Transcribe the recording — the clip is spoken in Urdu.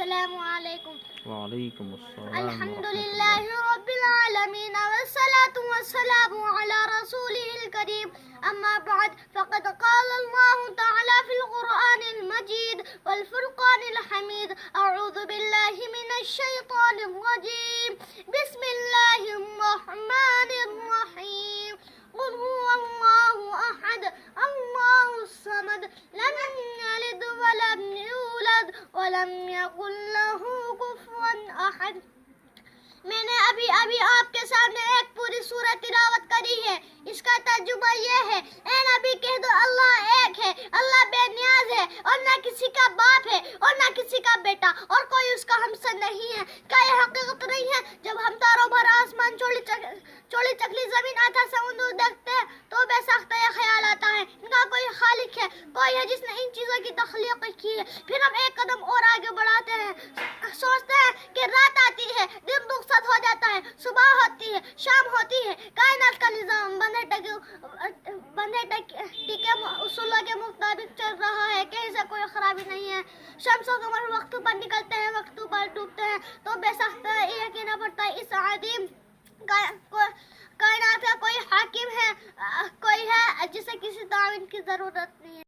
السلام علیکم. وعلیکم السلام الحمد للہ رب العالمین والصلاة والسلام على رسوله الكريم. اما بعد فقد قال الله تعالى في القرآن المجيد والفرقان الحميد. اعوذ بالله من الشيطان الرجيم. بسم الله الرحمن الرحيم. قل هو الله احد الله الصمد لم يلد ولم يولد ولم يكن له كفوا احد. میں نے ابھی آپ کے سامنے ایک پوری سورت تلاوت کری ہے. اس کا ترجمہ یہ ہے: اے نبی کہہ دو اللہ ایک ہے، اللہ بے نیاز ہے اور نہ کسی کا باپ ہے اور نہ کسی کا بیٹا اور کوئی اس کا ہمسر نہیں ہے. کیا یہ حقیقت نہیں ہے؟ جب ہم تاروں بھرا آسمان چوڑی چکلی زمین آتا سمندر دیکھتے ہیں تو بے ساختہ یہ خیال آتا ہے ان کا کوئی خالق ہے، کوئی ہے جس نے ان چیزوں کی تخلیق کی ہے. پھر ہم ایک قدم اور آگے بڑھاتے ہیں، سوچتے ہیں کہ رات آتی ہے، دن رخصت ہو جاتا ہے، صبح ہوتی ہے، شام ہوتی ہے، کائنات کا نظام بندھے ٹکے اصولوں کے مطابق چل رہا ہے، کہیں سے کوئی خرابی نہیں ہے. شمس و قمر وقت پر نکلتے ہیں، وقت پر ڈوبتے ہیں، تو بے ساختہ یہ کہنا پڑتا ہے اس عظیم کائنات کا کوئی حاکم ہے، کوئی ہے جسے کسی تعاون کی ضرورت نہیں ہے.